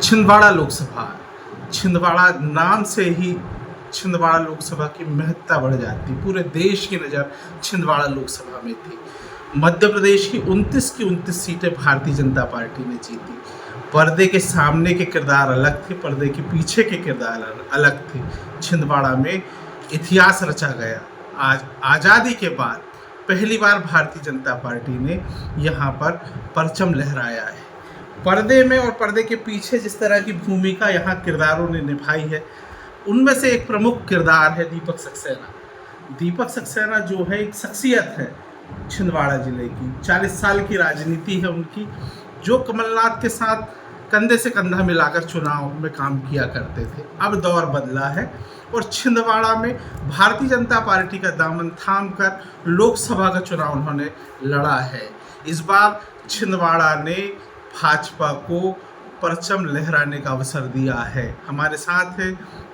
छिंदवाड़ा लोकसभा। छिंदवाड़ा नाम से ही छिंदवाड़ा लोकसभा की महत्ता बढ़ जाती। पूरे देश की नज़र छिंदवाड़ा लोकसभा में थी। मध्य प्रदेश की 29 की 29 सीटें भारतीय जनता पार्टी ने जीती। पर्दे के सामने के किरदार अलग थे, पर्दे के पीछे के किरदार अलग थे। छिंदवाड़ा में इतिहास रचा गया। आज आज़ादी के बाद पहली बार भारतीय जनता पार्टी ने यहाँ पर परचम लहराया है। पर्दे में और पर्दे के पीछे जिस तरह की भूमिका यहाँ किरदारों ने निभाई है, उनमें से एक प्रमुख किरदार है दीपक सक्सेना। दीपक सक्सेना जो है एक शख्सियत है छिंदवाड़ा ज़िले की। 40 साल की राजनीति है उनकी, जो कमलनाथ के साथ कंधे से कंधा मिलाकर चुनाव में काम किया करते थे। अब दौर बदला है और छिंदवाड़ा में भारतीय जनता पार्टी का दामन थाम कर लोकसभा का चुनाव उन्होंने लड़ा है। इस बार छिंदवाड़ा ने भाजपा को परचम लहराने का अवसर दिया है। हमारे साथ है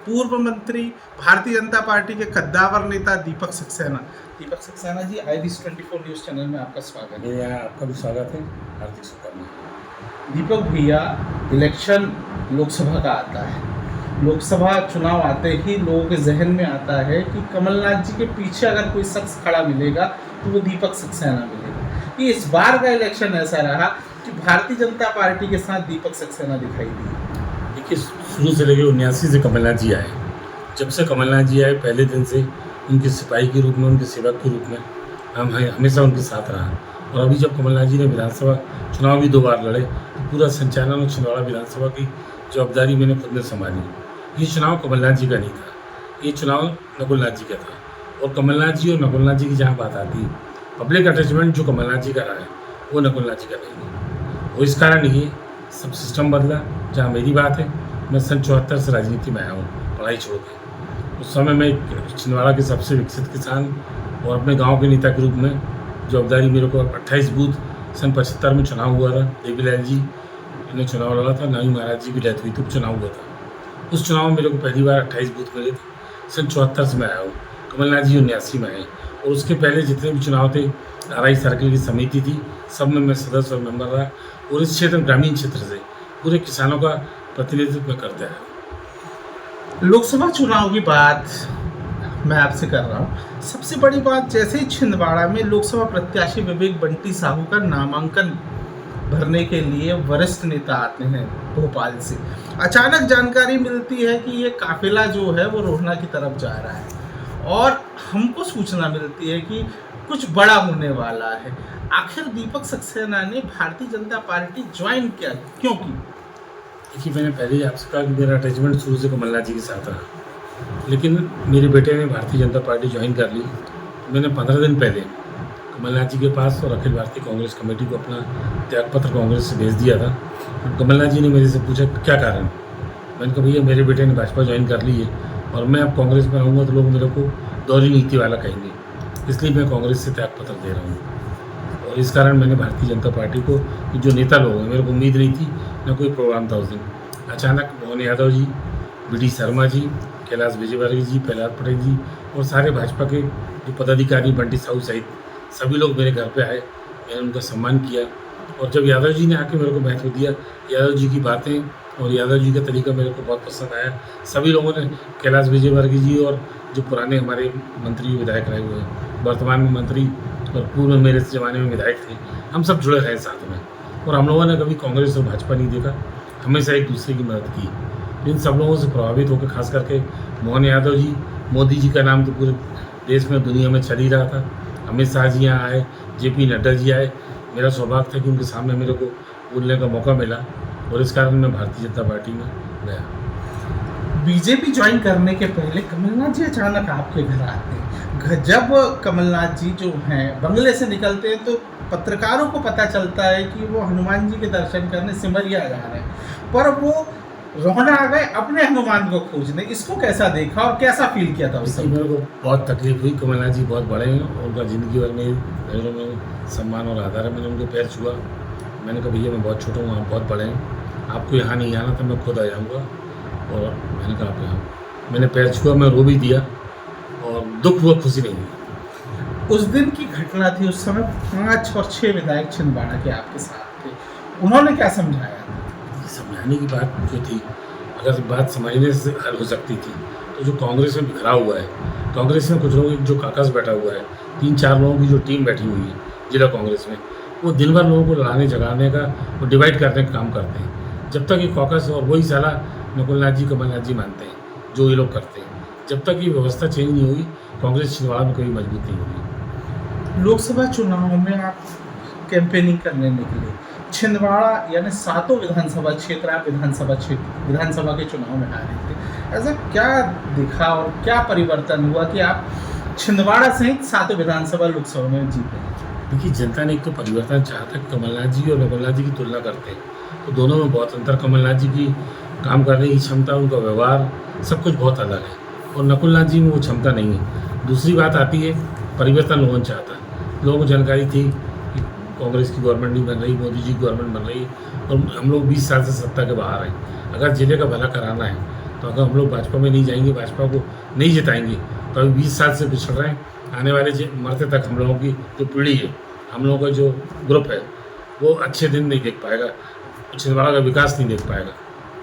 पूर्व मंत्री, भारतीय जनता पार्टी के कद्दावर नेता Deepak Saxena. Deepak Saxena ji, IBC 24 news channel में आपका स्वागत है। यहाँ आपका भी स्वागत है, हार्दिक शुभकामनाएं। दीपक भैया, इलेक्शन लोकसभा का आता है। लोकसभा चुनाव आते ही लोगों के जहन में आता है कि कमलनाथ जी के पीछे अगर कोई शख्स खड़ा मिलेगा तो वो दीपक सक्सेना मिलेगा। कि इस बार का इलेक्शन ऐसा रहा कि भारतीय जनता पार्टी के साथ दीपक सक्सेना दिखाई दिए। देखिए, शुरू से लेकर 79 से कमलनाथ जी आए। जब से कमलनाथ जी आए, पहले दिन से उनके सिपाही के रूप में, उनके सेवक के रूप में हम हमेशा उनके साथ रहा। और अभी जब कमलनाथ जी ने विधानसभा चुनाव भी 2 बार लड़े, तो पूरा संचालन और छिंदवाड़ा विधानसभा की जवाबदारी मैंने खुद ने संभाली। ये चुनाव कमलनाथ जी का नहीं था, ये चुनाव नकुलनाथ जी का था। और कमलनाथ जी और नकुलनाथ जी की जहाँ बात आती है, पब्लिक अटैचमेंट जो कमलनाथ जी का रहा है वो नकुलनाथ जी का नहीं है। और इस कारण ये सब सिस्टम बदला। जहाँ मेरी बात है, मैं सन 74 से राजनीति में आया हूँ, पढ़ाई छोड़ के। उस समय मैं छिंदवाड़ा के सबसे विकसित किसान और अपने गांव के नेता के रूप में जवाबदारी मेरे को 28 बूथ सन 75 में चुनाव हुआ था। देवीलाल जी ने चुनाव लड़ा था, नानी महाराज जी की डेथ हुई, तब चुनाव हुआ था। उस चुनाव में मेरे को पहली बार 28 बूथ मिले थे। सन 74 से मैं आया हूँ, कमलनाथ जी 79 में आए। और उसके पहले जितने भी चुनाव थे, RI सर्किल की समिति थी, सब में मैं सदस्य और मेंबर रहा। और इस क्षेत्र, ग्रामीण क्षेत्र से पूरे किसानों का प्रतिनिधित्व करता है। लोकसभा चुनाव की बात मैं आपसे कर रहा हूँ। सबसे बड़ी बात, जैसे ही छिंदवाड़ा में लोकसभा प्रत्याशी विवेक बंटी साहू का नामांकन भरने के लिए वरिष्ठ नेता आते हैं भोपाल से, अचानक जानकारी मिलती है कि ये काफिला जो है वो रोहना की तरफ जा रहा है और हमको सूचना मिलती है कि कुछ बड़ा होने वाला है। आखिर दीपक सक्सेना ने भारतीय जनता पार्टी ज्वाइन किया क्यों की? देखिए, मैंने पहले ही आपसे कहा कि मेरा अटैचमेंट शुरू से कमलनाथ जी के साथ रहा, लेकिन मेरे बेटे ने भारतीय जनता पार्टी ज्वाइन कर ली। मैंने 15 दिन पहले कमलनाथ जी के पास और अखिल भारतीय कांग्रेस कमेटी को अपना त्यागपत्र कांग्रेस से भेज दिया था। कमलनाथ जी ने मेरे से पूछा क्या कारण। मैंने कहा भैया, मेरे बेटे ने भाजपा ज्वाइन कर ली है और मैं अब कांग्रेस में रहूँगा तो लोग मेरे को दोहरी नीति वाला कहेंगे, इसलिए मैं कांग्रेस से त्यागपत्र दे रहा हूँ। और इस कारण मैंने भारतीय जनता पार्टी को, जो नेता लोग हैं, मेरे को उम्मीद नहीं थी, न कोई प्रोग्राम था उस दिन। अचानक मोहन यादव जी, BD शर्मा जी, कैलाश विजयवर्गीय जी, प्रहलाद पटेल जी और सारे भाजपा के जो पदाधिकारी, बंटी साहू सहित सभी लोग मेरे घर पे आए। मैंने उनका सम्मान किया। और जब यादव जी ने आके मेरे को महत्व दिया, यादव जी की बातें और यादव जी का तरीका मेरे को बहुत पसंद आया। सभी लोगों ने, कैलाश विजयवर्गीय जी और जो पुराने हमारे मंत्री विधायक रहे हुए हैं, वर्तमान में मंत्री और पूर्व में मेरे ज़माने में विधायक थे, हम सब जुड़े रहे साथ में। और हम लोगों ने कभी कांग्रेस और भाजपा नहीं देखा, हमेशा एक दूसरे की मदद की। इन सब लोगों से प्रभावित होकर, खास करके मोहन यादव जी, मोदी जी का नाम तो पूरे देश में, दुनिया में चल ही रहा था। अमित शाह जी यहाँ आए, JP नड्डा जी आए। मेरा सौभाग्य था कि उनके सामने मेरे को बोलने का मौका मिला और इस कारण मैं भारतीय जनता पार्टी में गया। बीजेपी ज्वाइन करने के पहले कमलनाथ जी अचानक आपके घर आते हैं। जब कमलनाथ जी जो हैं बंगले से निकलते हैं तो पत्रकारों को पता चलता है कि वो हनुमान जी के दर्शन करने सिमरिया जा रहे हैं, पर वो रोहना आ गए अपने हनुमान को खोजने। इसको कैसा देखा और कैसा फील किया था उस समय? मेरे को बहुत तकलीफ हुई। कमलनाथ जी बहुत बड़े हैं और उनका ज़िंदगी भर में पैरों में सम्मान और आधार है। मैंने उनके पैर छुआ। मैंने कहा भैया, मैं बहुत छोटा हूँ, आप बहुत बड़े हैं, आपको यहाँ नहीं आना था, मैं खुद आ जाऊँगा। और मैंने कहा आप यहाँ, मैंने पैर छुआ, मैं रो भी दिया और दुख हुआ, खुशी नहीं हुई। उस दिन की घटना थी, उस समय 5 और 6 विधायक छिंदवाड़ा के आपके साथ थे, उन्होंने क्या समझाया? समझाने समझाने की बात जो थी, अगर बात समझने से हल हो सकती थी, तो जो कांग्रेस में बिखरा हुआ है, कांग्रेस में कुछ लोग जो काकस बैठा हुआ है, 3-4 लोगों की जो टीम बैठी हुई है जिला कांग्रेस में, वो दिन भर लोगों को लड़ाने झगड़ाने का, वो डिवाइड करने का काम करते हैं। जब तक ये कॉकस और वही साला नकुलनाथ जी कमलनाथ जी मानते हैं जो ये लोग करते हैं, जब तक ये व्यवस्था चेंज नहीं होगी, कांग्रेस छिंदवाड़ा में कभी मजबूत नहीं होगी। लोकसभा चुनाव में आप कैंपेनिंग करने निकले, छिंदवाड़ा यानी 7 विधानसभा क्षेत्र आप विधानसभा के चुनाव में हारे थे। ऐसा क्या दिखा और क्या परिवर्तन हुआ कि आप छिंदवाड़ा सहित 7 विधानसभा लोकसभा में जीते? देखिए, जनता ने एक तो परिवर्तन चाहा था। कमलनाथ जी और नकुलनाथ जी की तुलना करते हैं तो दोनों में बहुत अंतर। कमलनाथ जी की काम करने की क्षमता, उनका व्यवहार, सब कुछ बहुत अलग है, और नकुलनाथ जी में वो क्षमता नहीं है। दूसरी बात आती है, परिवर्तन लोगों ने चाहता। लोगों को जानकारी थी कि कांग्रेस की गवर्नमेंट नहीं बन रही, मोदी जी की गवर्नमेंट बन रही, और हम लोग 20 साल से सत्ता के बाहर हैं। अगर जिले का भला कराना है तो अगर हम लोग भाजपा में नहीं जाएंगे, भाजपा को नहीं जिताएंगे, तो अभी 20 साल से पिछड़ रहे हैं। आने वाले मरते तक हम लोगों की जो पीढ़ी है, हम लोगों का जो ग्रुप है, वो अच्छे दिन नहीं देख पाएगा, छिंदवाड़ा का विकास नहीं देख पाएगा।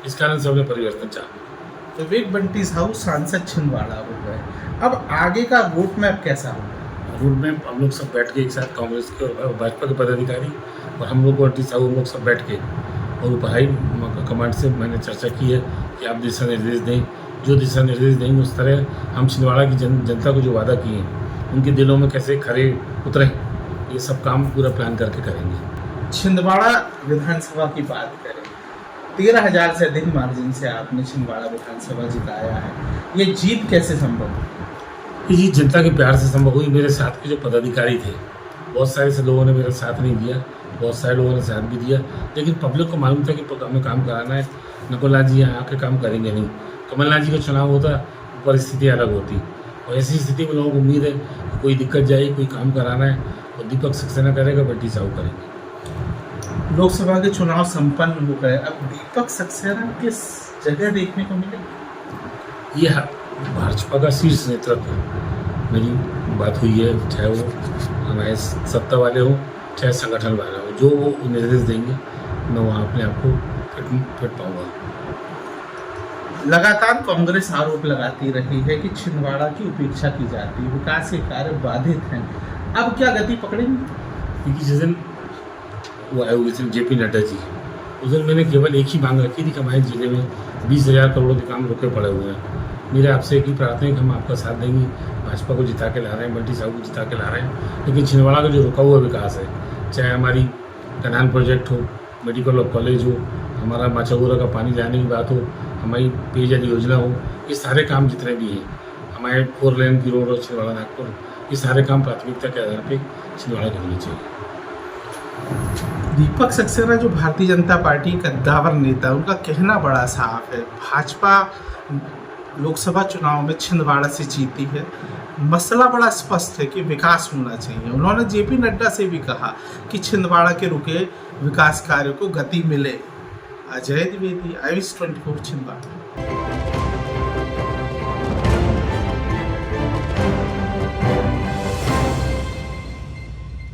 इस कारण से हमने परिवर्तन चाहा। विवेक बंटी साहू सांसद छिंदवाड़ा हो गए, अब आगे का रूट मैप कैसा होगा? रूट में हम लोग सब बैठ के एक साथ, कांग्रेस के और भाजपा के पदाधिकारी और हम लोग बंटी साहू, हम लोग सब बैठ के, और ऊपर हाई कमांड से मैंने चर्चा की है कि आप दिशा निर्देश दें, जो दिशा निर्देश देंगे उस तरह हम छिंदवाड़ा की जनता को जो वादा किए हैं उनके दिलों में कैसे खरे उतरे, ये सब काम पूरा प्लान करके करेंगे। छिंदवाड़ा विधानसभा की बात करें, 13,000 से अधिक मार्जिन से आपने छिंदवाड़ा विधानसभा जिताया है, ये जीत कैसे संभव है? ये जीत जनता के प्यार से संभव हुई। मेरे साथ के जो पदाधिकारी थे, बहुत सारे से लोगों ने मेरा साथ नहीं दिया, बहुत सारे लोगों ने साथ भी दिया, लेकिन पब्लिक को मालूम था कि हमें काम कराना है। नकुलनाथ जी यहाँ आके काम करेंगे नहीं। कमलनाथ जी का चुनाव होता, परिस्थिति अलग होती, और ऐसी स्थिति में लोगों को उम्मीद है कि कोई दिक्कत जाए, कोई काम कराना है, और दीपक सक्सेना करेगा, बंटी साहू करेंगे। लोकसभा के चुनाव संपन्न हो गए, अब दीपक सक्सेना किस जगह देखने को मिलेगी? यह भाजपा का शीर्ष नेतृत्व, मेरी बात हुई है, चाहे वो हमारे सत्ता वाले हों, चाहे संगठन वाले हों, जो वो निर्देश देंगे मैं वहाँ अपने आप को फिट पाऊँगा। लगातार कांग्रेस आरोप लगाती रही है कि छिंदवाड़ा की उपेक्षा की जाती है, विकास के कार्य बाधित हैं, अब क्या गति पकड़ेंगे? क्योंकि जिस दिन वो आए हुए थे JP नड्डा जी, उस दिन मैंने केवल एक ही मांग रखी थी कि हमारे जिले में 20,000 करोड़ के काम रुके पड़े हुए हैं। मेरे आपसे एक ही प्रार्थना है कि हम आपका साथ देंगे, भाजपा को जिता के ला रहे हैं, बंटी साहू को जिता के ला रहे हैं, लेकिन छिंदवाड़ा का जो रुका हुआ विकास है, चाहे हमारी कनान प्रोजेक्ट हो, मेडिकल कॉलेज हो, हमारा माचागोरा का पानी लाने की बात हो, हमारी पेयजल योजना हो, ये सारे काम जितने भी हैं, हमारे 4 लेन की रोड हो छिंदवाड़ा नागपुर, ये सारे काम प्राथमिकता के आधार पर छिंदवाड़ा के होने चाहिए। दीपक सक्सेना जो भारतीय जनता पार्टी कद्दावर नेता, उनका कहना बड़ा साफ है, भाजपा लोकसभा चुनाव में छिंदवाड़ा से जीती है, मसला बड़ा स्पष्ट है कि विकास होना चाहिए। उन्होंने JP नड्डा से भी कहा कि छिंदवाड़ा के रुके विकास कार्यों को गति मिले। अजय द्विवेदी, IVS 24 छिंदवाड़ा।